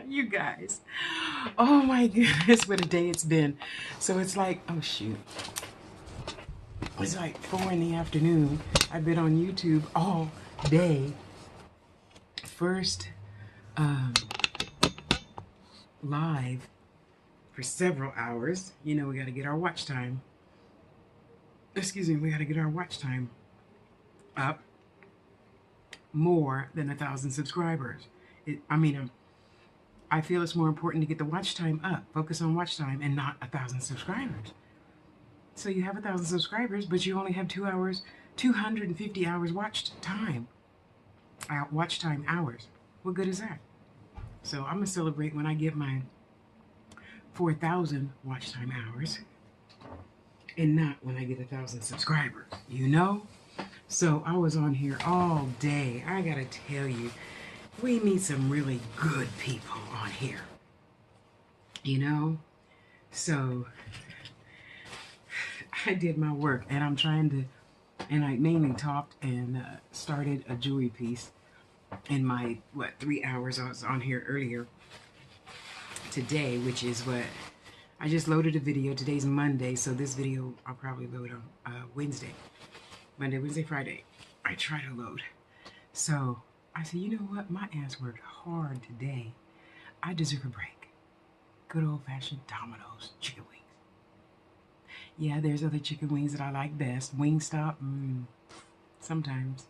You guys. Oh my goodness, what a day it's been. So it's like, oh shoot. It's like 4 in the afternoon. I've been on YouTube all day. First live for several hours. You know, we got to get our watch time. Excuse me, we got to get our watch time up more than 1,000 subscribers. I feel it's more important to get the watch time up, focus on watch time, and not 1,000 subscribers. So you have 1,000 subscribers, but you only have 2 hours, 250 hours watched time. Watch time hours. What good is that? So I'm gonna celebrate when I get my 4,000 watch time hours, and not when I get 1,000 subscribers. You know? So I was on here all day. I gotta tell you, we meet some really good people on here. You know? So I did my work, and I'm trying to, and I mainly talked and started a jewelry piece in my, 3 hours I was on here earlier today, which is what, I just loaded a video. Today's Monday, so this video I'll probably load on Wednesday. Monday, Wednesday, Friday. I try to load. So I said, you know what? My ass worked hard today. I deserve a break. Good old-fashioned Domino's chicken wings. Yeah, there's other chicken wings that I like best. Wingstop, sometimes.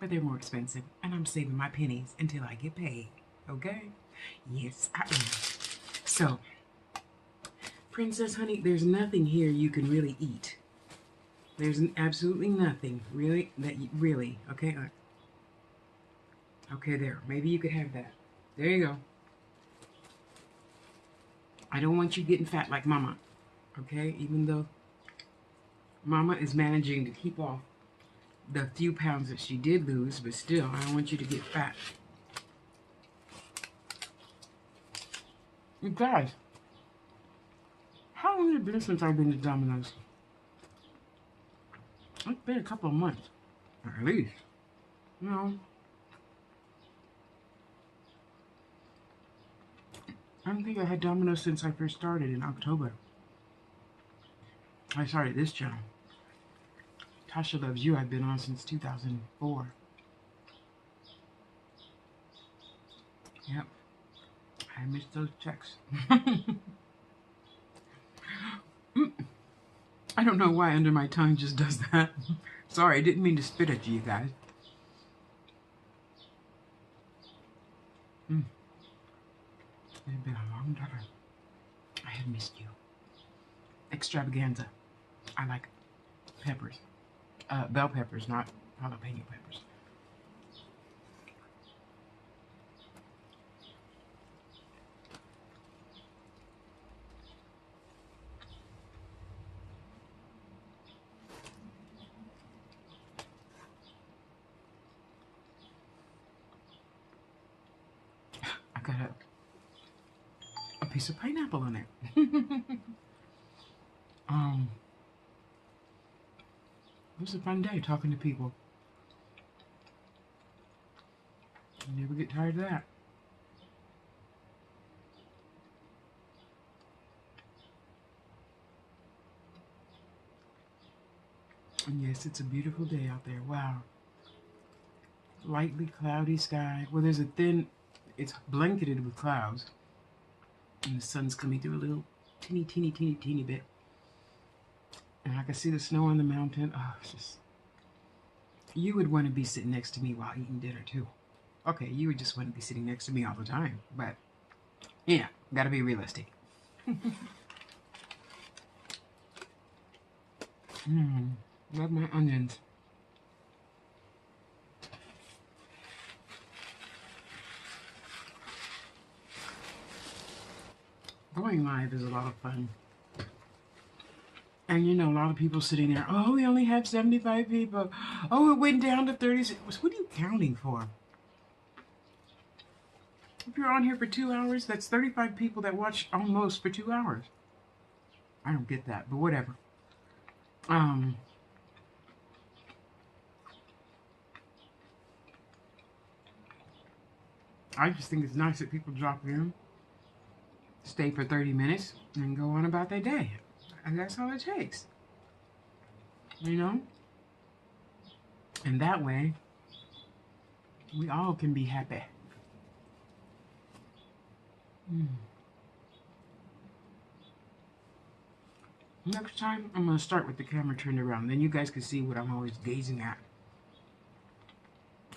But they're more expensive. And I'm saving my pennies until I get paid. Okay? Yes, I am. So, Princess Honey, there's nothing here you can really eat. There's absolutely nothing really that you really, okay? Okay, there. Maybe you could have that. There you go. I don't want you getting fat like Mama, okay? Even though Mama is managing to keep off the few pounds that she did lose, but still, I don't want you to get fat. You guys, how long has it been since I've been to Domino's? It's been a couple of months, at least. You know, I don't think I had Domino's since I first started in October. I started this channel. Tasha Loves You, I've been on since 2004. Yep. I missed those checks. I don't know why under my tongue just does that. Sorry, I didn't mean to spit at you guys. It's been a long time. I have missed you. Extravaganza. I like peppers. Bell peppers, not jalapeno peppers. I got a piece of pineapple on it. It was a fun day talking to people. You never get tired of that. And yes, it's a beautiful day out there. Wow. Lightly cloudy sky. Well, there's a thin, it's blanketed with clouds. And the sun's coming through a little teeny bit. And I can see the snow on the mountain. Oh, it's just... You would want to be sitting next to me while eating dinner, too. Okay, you would just want to be sitting next to me all the time. But, yeah, gotta be realistic. Love my onions. Going live is a lot of fun. And you know, a lot of people sitting there, oh, we only have 75 people. Oh, it went down to 36. What are you counting for? If you're on here for 2 hours, that's 35 people that watch almost for 2 hours. I don't get that, but whatever. I just think it's nice that people drop in, stay for 30 minutes, and go on about their day. And that's all it takes. You know? And that way, we all can be happy. Next time, I'm going to start with the camera turned around. Then you guys can see what I'm always gazing at.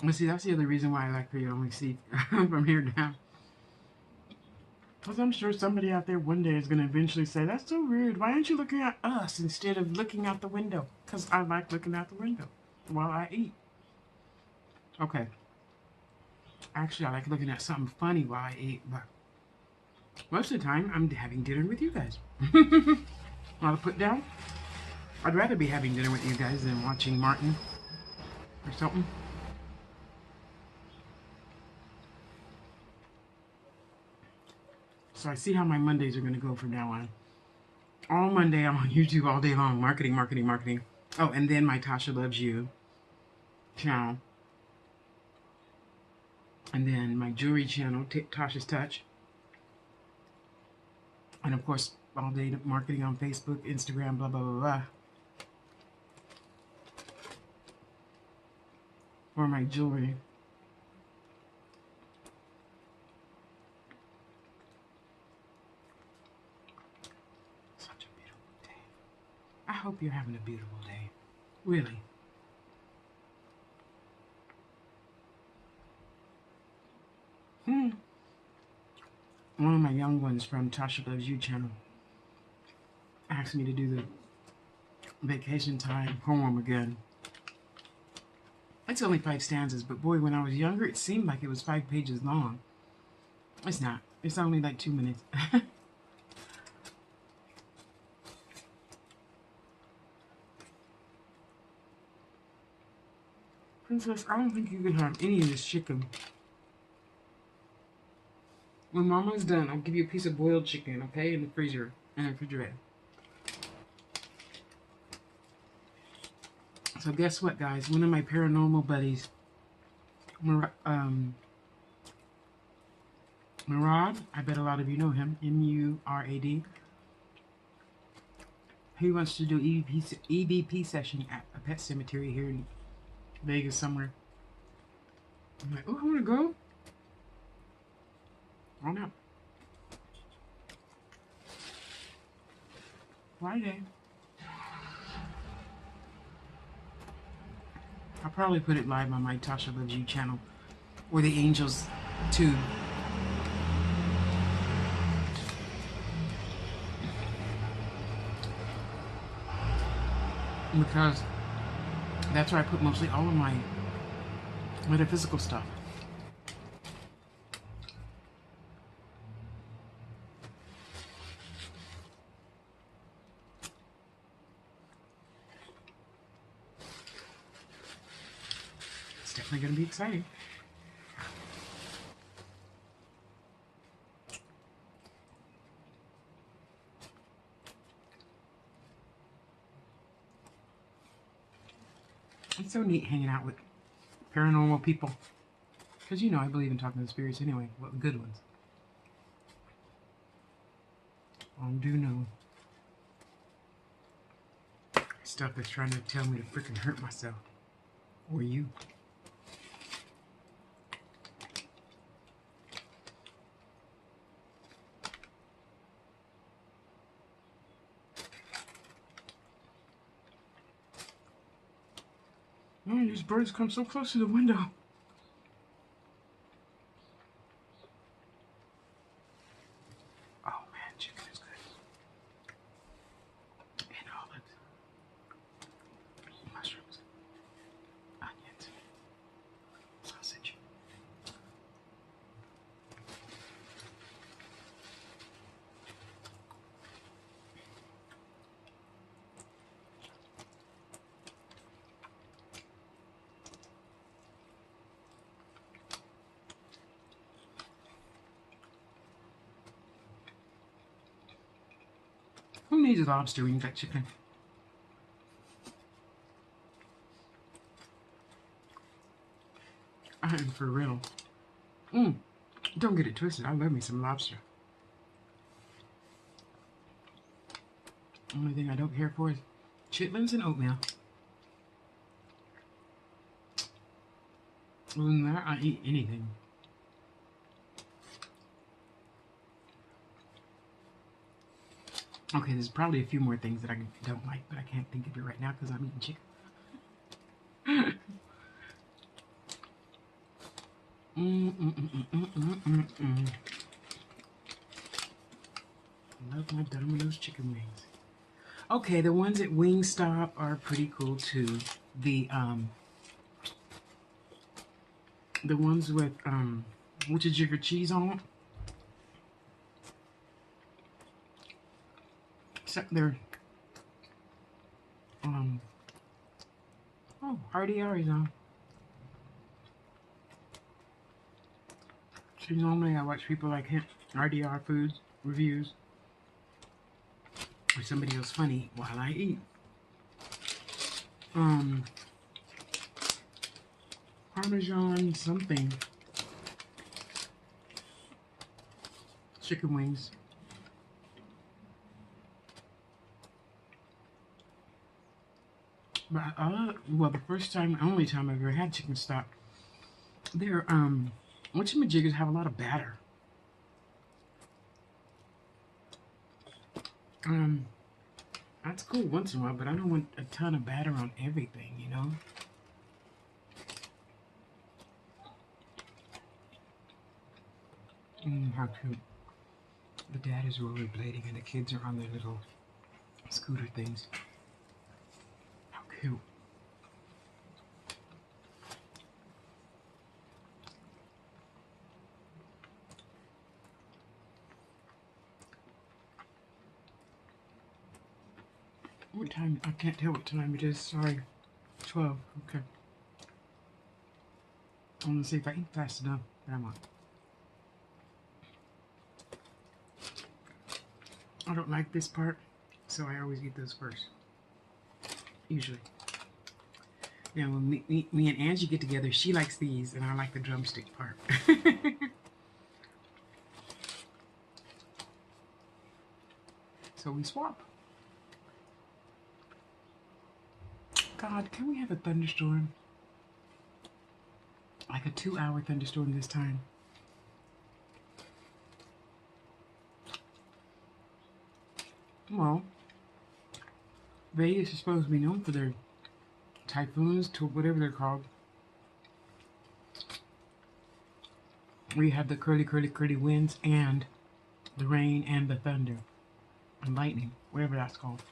Well, see, that's the other reason why I like for you to only see from here down. Because I'm sure somebody out there one day is going to eventually say, that's so rude. Why aren't you looking at us instead of looking out the window? Because I like looking out the window while I eat. Okay. Actually, I like looking at something funny while I eat, but most of the time, I'm having dinner with you guys. Want to put down? I'd rather be having dinner with you guys than watching Martin or something. So I see how my Mondays are going to go from now on. All Monday, I'm on YouTube all day long. Marketing, marketing, marketing. Oh, and then my Tasha Loves You channel. And then my jewelry channel, Tasha's Touch. And of course, all day marketing on Facebook, Instagram, blah, blah, blah, blah. For my jewelry. Such a beautiful day. I hope you're having a beautiful day. Really. One of my young ones from Tasha Loves You channel asked me to do the vacation time poem again. It's only 5 stanzas, but boy, when I was younger, it seemed like it was 5 pages long. It's not. It's only like 2 minutes. Princess, I don't think you can have any of this chicken. When Mama's done, I'll give you a piece of boiled chicken, okay, in the freezer, in the refrigerator. So guess what, guys? One of my paranormal buddies, Murad, I bet a lot of you know him, M-U-R-A-D. He wants to do EVP session at a pet cemetery here in Vegas somewhere. I'm like, oh, I want to go. Why not? Friday. I'll probably put it live on my Tasha Loves You channel or the Angels tube. Because that's where I put mostly all of my metaphysical stuff. It's definitely going to be exciting. It's so neat hanging out with paranormal people. Because, you know, I believe in talking to the spirits anyway. Well, the good ones. I do know stuff that's trying to tell me to freaking hurt myself. Or you. Man, these birds come so close to the window. Oh man, chicken is good. And olives. Mushrooms. Onions. Sausage. Who needs a lobster when you got chicken? I am for real. Don't get it twisted. I love me some lobster. Only thing I don't care for is chitlins and oatmeal. Other than that, I eat anything. Okay, there's probably a few more things that I don't like, but I can't think of it right now because I'm eating chicken. Love my Domino's chicken wings. Okay, the ones at Wingstop are pretty cool too. The ones with which is jigger cheese on them. Except they're oh, RDR is on. See, normally I watch people like him, RDR foods reviews, or somebody else funny while I eat. Parmesan something. Chicken wings. But well, the first time, only time I've ever had chicken stock, they're whatchamajiggers have a lot of batter. That's cool once in a while, but I don't want a ton of batter on everything, you know. How cute. The dad is rollerblading and the kids are on their little scooter things. How cute. What time? I can't tell what time it is. Sorry. 12. Okay. I'm gonna see if I eat fast enough. But I'm not. I don't like this part, so I always eat those first. Usually. Now, when me and Angie get together, she likes these, and I like the drumstick part. So we swap. God, can we have a thunderstorm? Like a 2-hour thunderstorm this time. Well, Vegas is supposed to be known for their typhoons, to whatever they're called. We have the curly winds and the rain and the thunder and lightning, whatever that's called.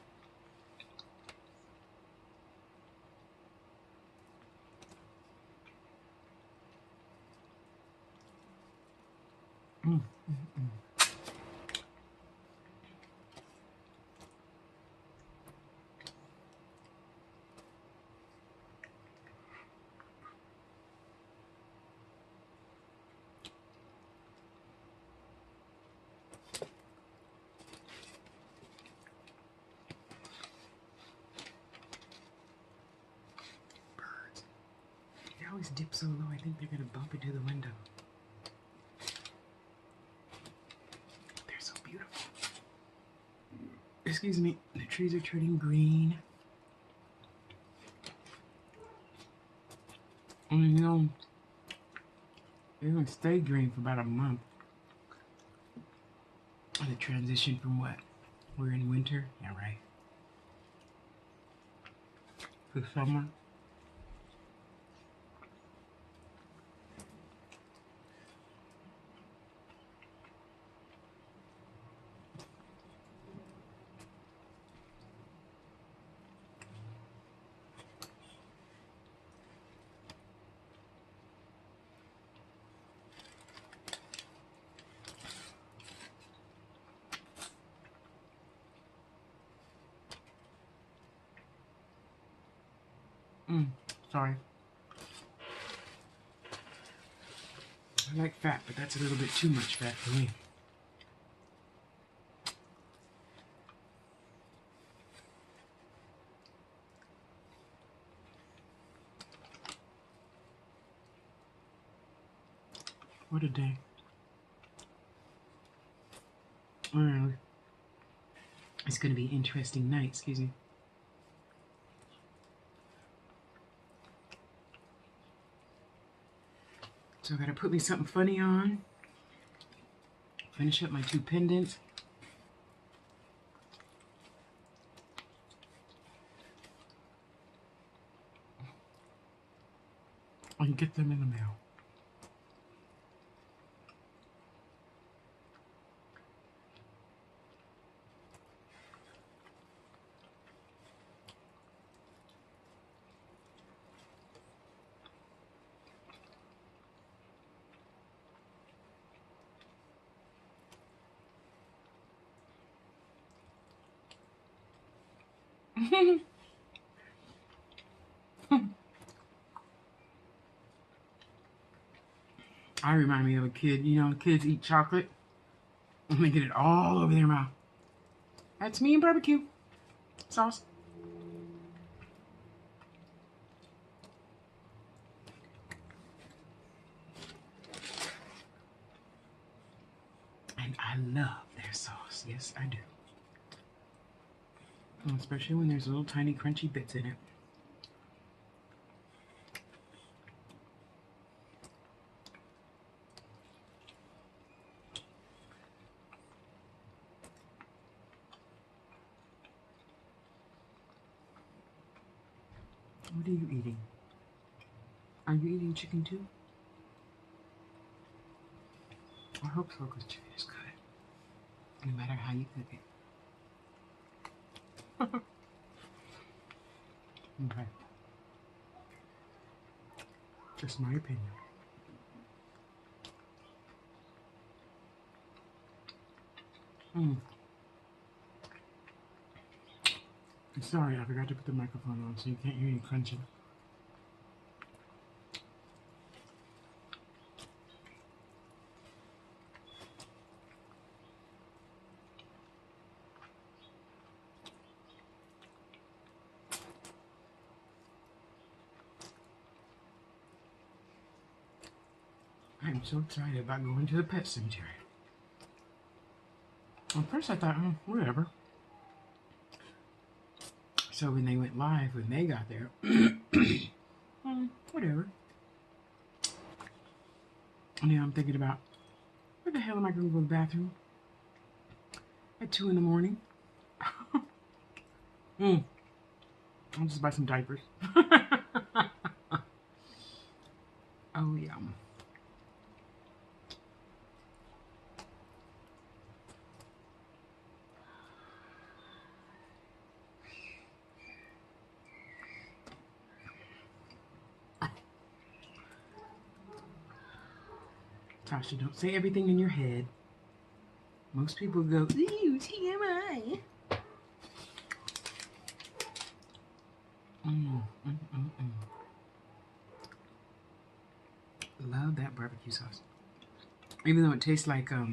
Birds. They always dip so low, I think they're going to bump into the window. They're so beautiful. Excuse me, the trees are turning green. And you know, they're going to stay green for about a month. And the transition from what? We're in winter? Yeah, right. To summer. Sorry. I like fat, but that's a little bit too much fat for me. What a day. It's going to be an interesting night. Excuse me. So I got to put me something funny on. Finish up my 2 pendants. And get them in the mail. I remind me of a kid. You know, kids eat chocolate and they get it all over their mouth. That's me and barbecue sauce. And I love their sauce. Yes, I do. Especially when there's little tiny crunchy bits in it. What are you eating? Are you eating chicken too? I hope so, because chicken is good. No matter how you cook it. Okay. Just my opinion. Sorry, I forgot to put the microphone on so you can't hear any crunching. I'm so excited about going to the pet cemetery. At first I thought, whatever. So when they went live, when they got there, whatever. And now I'm thinking about, where the hell am I going to go to the bathroom? At 2 in the morning? I'll just buy some diapers. Oh, yum. Tasha, don't say everything in your head. Most people go, ew, TMI. Love that barbecue sauce. Even though it tastes like, oh,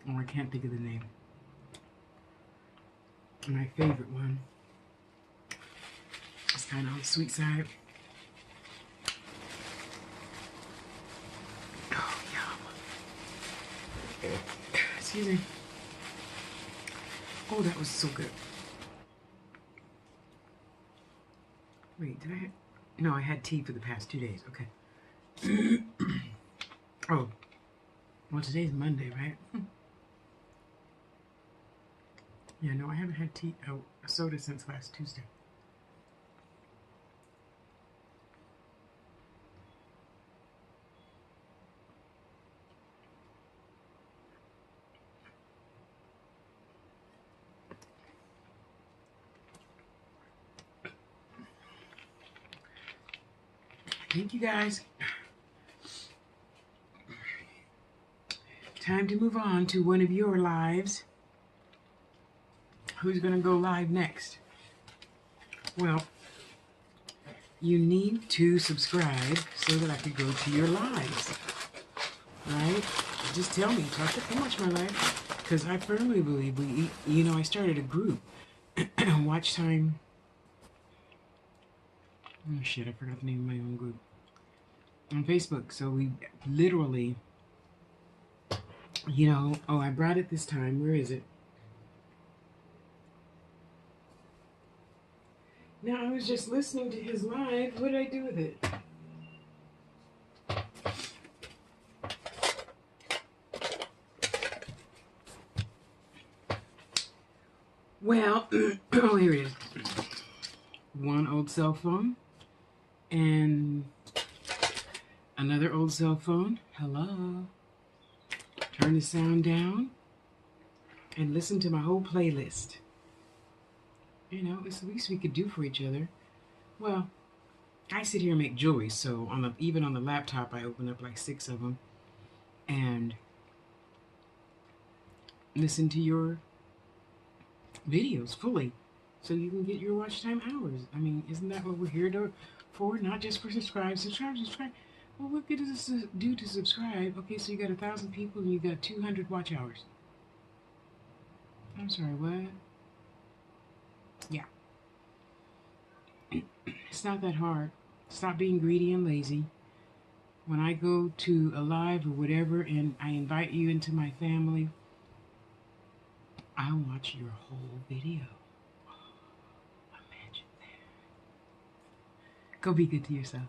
I can't think of the name. My favorite one. It's kind of on the sweet side. Oh, yum. Excuse me. Oh, that was so good. Wait, did I have... No, I had tea for the past 2 days. Okay. Oh. Well, today's Monday, right? Yeah, no, I haven't had tea, a soda since last Tuesday. Thank you, guys. Time to move on to one of your lives. Who's going to go live next? Well, you need to subscribe so that I could go to your lives. Right? Just tell me, Tasha, how much my life? Because I firmly believe I started a group. Watch time. Oh shit, I forgot the name of my own group. On Facebook. So we literally You know, oh, I brought it this time. Where is it? Now, I was just listening to his live. What did I do with it? Well, oh, here it is. One old cell phone and another old cell phone. Hello. Turn the sound down and listen to my whole playlist. You know, it's the least we could do for each other. Well, I sit here and make jewelry, so even on the laptop, I open up like 6 of them and listen to your videos fully, so you can get your watch time hours. I mean, isn't that what we're here for? Not just for subscribe. Well, what good does this do to subscribe? Okay, so you got 1,000 people and you got 200 watch hours. I'm sorry, what? Yeah. It's not that hard. Stop being greedy and lazy. When I go to a live or whatever and I invite you into my family, I'll watch your whole video. Imagine that. Go be good to yourself.